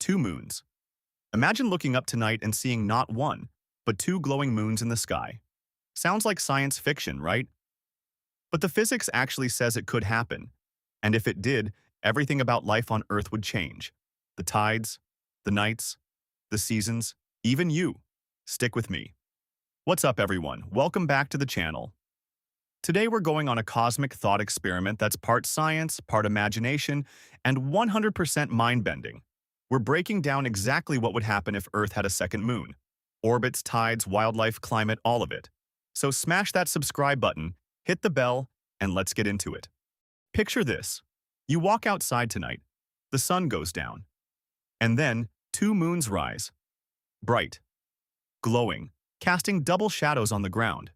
two moons. Imagine looking up tonight and seeing not one, but two glowing moons in the sky. Sounds like science fiction, right? But the physics actually says it could happen. And if it did, everything about life on Earth would change. The tides, the nights, the seasons, even you. Stick with me. What's up, everyone? Welcome back to the channel. Today we're going on a cosmic thought experiment that's part science, part imagination, and 100% mind-bending. We're breaking down exactly what would happen if Earth had a second moon. Orbits, tides, wildlife, climate, all of it. So smash that subscribe button, hit the bell, and let's get into it. Picture this. You walk outside tonight. The sun goes down. And then, two moons rise. Bright. Glowing. Casting double shadows on the ground.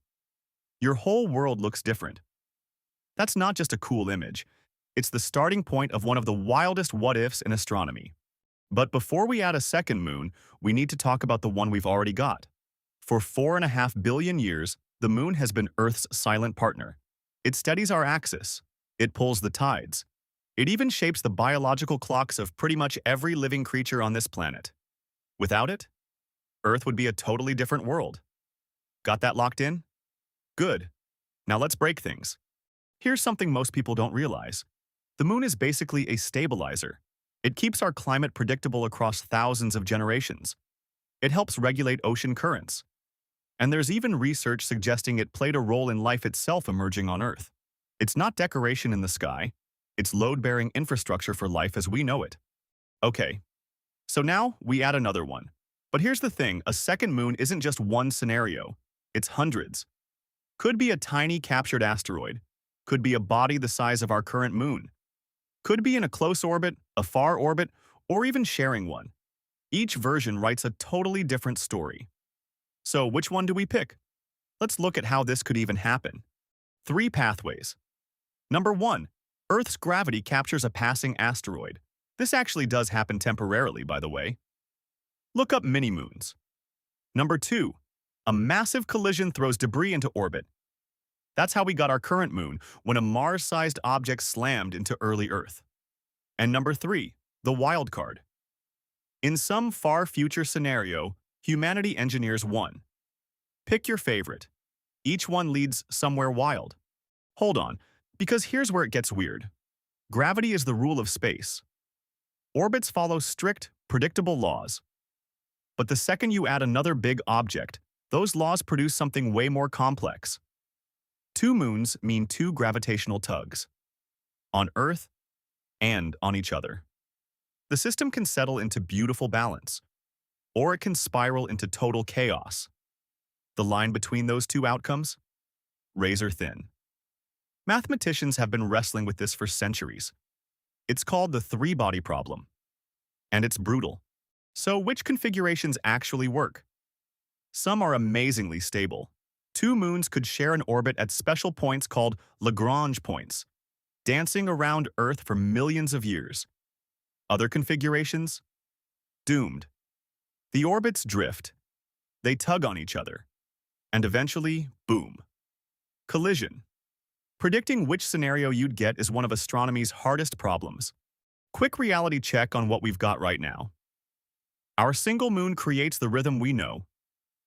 Your whole world looks different. That's not just a cool image. It's the starting point of one of the wildest what-ifs in astronomy. But before we add a second moon, we need to talk about the one we've already got. For 4.5 billion years, the moon has been Earth's silent partner. It steadies our axis. It pulls the tides. It even shapes the biological clocks of pretty much every living creature on this planet. Without it, Earth would be a totally different world. Got that locked in? Good. Now let's break things. Here's something most people don't realize. The moon is basically a stabilizer. It keeps our climate predictable across thousands of generations. It helps regulate ocean currents. And there's even research suggesting it played a role in life itself emerging on Earth. It's not decoration in the sky. It's load-bearing infrastructure for life as we know it. Okay, so now we add another one. But here's the thing, a second moon isn't just one scenario. It's hundreds. Could be a tiny captured asteroid. Could be a body the size of our current moon. Could be in a close orbit, a far orbit, or even sharing one. Each version writes a totally different story. So which one do we pick? Let's look at how this could even happen. 3 pathways. Number 1. Earth's gravity captures a passing asteroid. This actually does happen temporarily, by the way. Look up mini-moons. Number 2. A massive collision throws debris into orbit. That's how we got our current moon, when a Mars-sized object slammed into early Earth. And number 3. The wild card. In some far future scenario, humanity engineers one. Pick your favorite. Each one leads somewhere wild. Hold on, because here's where it gets weird. Gravity is the rule of space. Orbits follow strict, predictable laws. But the second you add another big object, those laws produce something way more complex. 2 moons mean 2 gravitational tugs. On Earth and on each other. The system can settle into beautiful balance, or it can spiral into total chaos. The line between those two outcomes? Razor thin. Mathematicians have been wrestling with this for centuries. It's called the three-body problem. And it's brutal. So which configurations actually work? Some are amazingly stable. 2 moons could share an orbit at special points called Lagrange points, dancing around Earth for millions of years. Other configurations? Doomed. The orbits drift. They tug on each other. And eventually, boom. Collision. Predicting which scenario you'd get is one of astronomy's hardest problems. Quick reality check on what we've got right now. Our single moon creates the rhythm we know.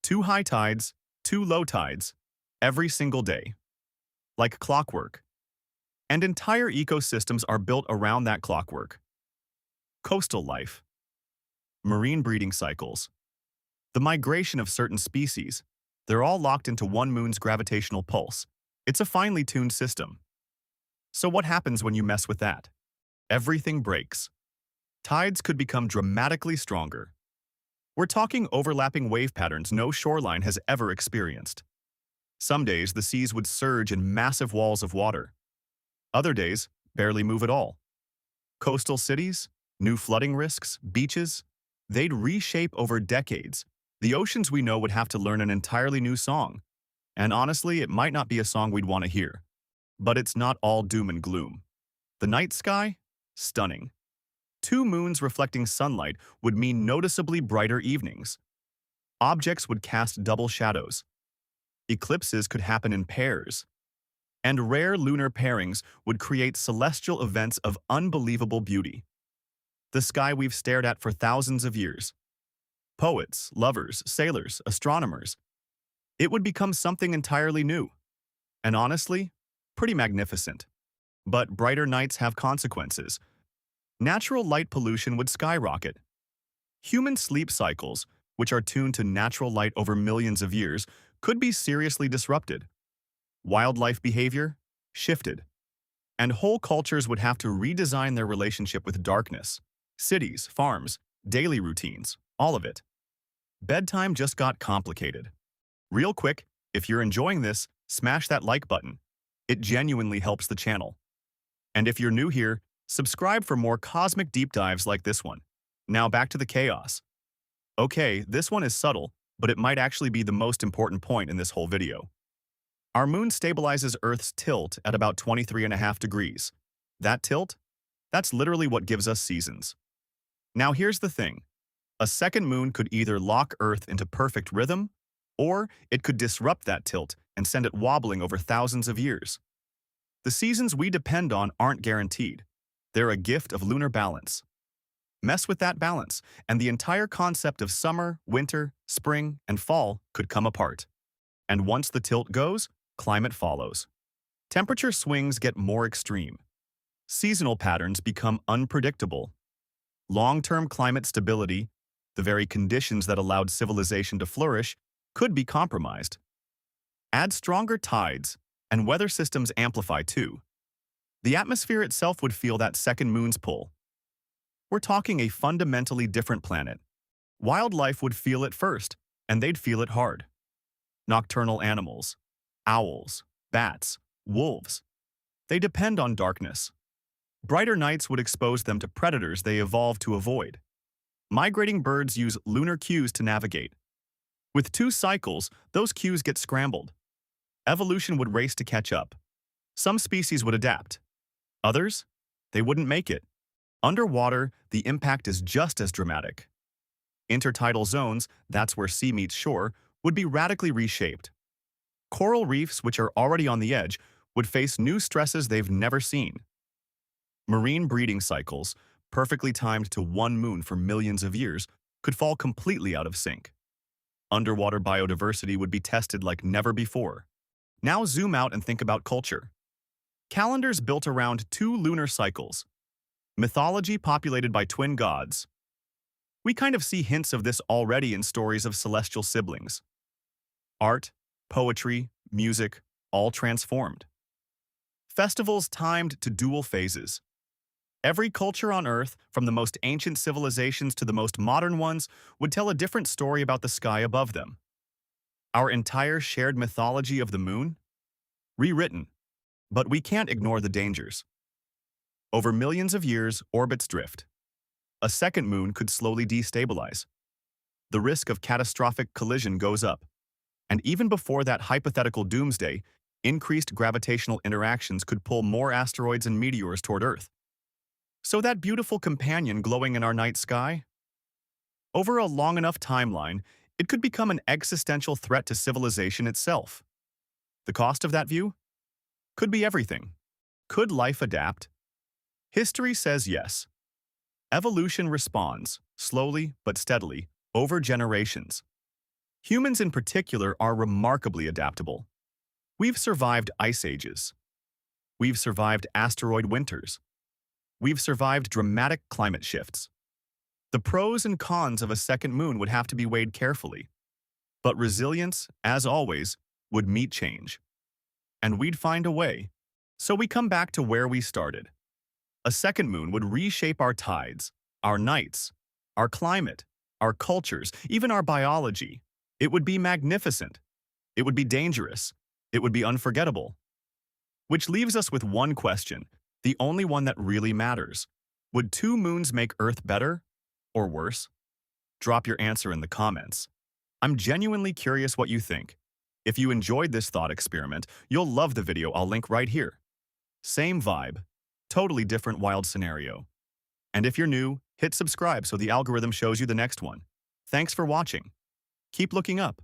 2 high tides, 2 low tides, every single day. Like clockwork. And entire ecosystems are built around that clockwork. Coastal life. Marine breeding cycles. The migration of certain species. They're all locked into one moon's gravitational pulse. It's a finely tuned system. So what happens when you mess with that? Everything breaks. Tides could become dramatically stronger. We're talking overlapping wave patterns no shoreline has ever experienced. Some days, the seas would surge in massive walls of water. Other days, barely move at all. Coastal cities, new flooding risks, beaches, they'd reshape over decades. The oceans we know would have to learn an entirely new song. And honestly, it might not be a song we'd want to hear. But it's not all doom and gloom. The night sky? Stunning. 2 moons reflecting sunlight would mean noticeably brighter evenings. Objects would cast double shadows. Eclipses could happen in pairs. And rare lunar pairings would create celestial events of unbelievable beauty. the sky we've stared at for thousands of years. Poets, lovers, sailors, astronomers. It would become something entirely new. And honestly, pretty magnificent. But brighter nights have consequences. Natural light pollution would skyrocket. Human sleep cycles, which are tuned to natural light over millions of years, could be seriously disrupted. Wildlife behavior shifted. And whole cultures would have to redesign their relationship with darkness. Cities, farms, daily routines, all of it. Bedtime just got complicated. Real quick, if you're enjoying this, smash that like button. It genuinely helps the channel. And if you're new here, subscribe for more cosmic deep dives like this one. Now back to the chaos. Okay, this one is subtle, but it might actually be the most important point in this whole video. Our moon stabilizes Earth's tilt at about 23.5 degrees. That tilt? That's literally what gives us seasons. Now here's the thing. A second moon could either lock Earth into perfect rhythm, or it could disrupt that tilt and send it wobbling over thousands of years. The seasons we depend on aren't guaranteed. They're a gift of lunar balance. Mess with that balance, and the entire concept of summer, winter, spring, and fall could come apart. And once the tilt goes, climate follows. Temperature swings get more extreme. Seasonal patterns become unpredictable. Long-term climate stability, the very conditions that allowed civilization to flourish, could be compromised. Add stronger tides, and weather systems amplify too. The atmosphere itself would feel that second moon's pull. We're talking a fundamentally different planet. Wildlife would feel it first, and they'd feel it hard. Nocturnal animals, owls, bats, wolves. They depend on darkness. Brighter nights would expose them to predators they evolved to avoid. Migrating birds use lunar cues to navigate. With 2 cycles, those cues get scrambled. Evolution would race to catch up. Some species would adapt. Others? They wouldn't make it. Underwater, the impact is just as dramatic. Intertidal zones, that's where sea meets shore, would be radically reshaped. Coral reefs, which are already on the edge, would face new stresses they've never seen. Marine breeding cycles, perfectly timed to one moon for millions of years, could fall completely out of sync. Underwater biodiversity would be tested like never before. Now zoom out and think about culture. Calendars built around 2 lunar cycles. Mythology populated by twin gods. We kind of see hints of this already in stories of celestial siblings. Art, poetry, music, all transformed. Festivals timed to dual phases. Every culture on Earth, from the most ancient civilizations to the most modern ones, would tell a different story about the sky above them. Our entire shared mythology of the moon? Rewritten. But we can't ignore the dangers. Over millions of years, orbits drift. A second moon could slowly destabilize. The risk of catastrophic collision goes up. And even before that hypothetical doomsday, increased gravitational interactions could pull more asteroids and meteors toward Earth. So that beautiful companion glowing in our night sky? Over a long enough timeline, it could become an existential threat to civilization itself. The cost of that view? Could be everything. Could life adapt? History says yes. Evolution responds, slowly but steadily, over generations. Humans in particular are remarkably adaptable. We've survived ice ages. We've survived asteroid winters. We've survived dramatic climate shifts. The pros and cons of a second moon would have to be weighed carefully. But resilience, as always, would meet change. And we'd find a way. So we come back to where we started. A second moon would reshape our tides, our nights, our climate, our cultures, even our biology. It would be magnificent. It would be dangerous. It would be unforgettable. Which leaves us with one question, the only one that really matters. Would 2 moons make Earth better or worse? Drop your answer in the comments. I'm genuinely curious what you think. If you enjoyed this thought experiment, you'll love the video I'll link right here. Same vibe, totally different wild scenario. And if you're new, hit subscribe so the algorithm shows you the next one. Thanks for watching. Keep looking up.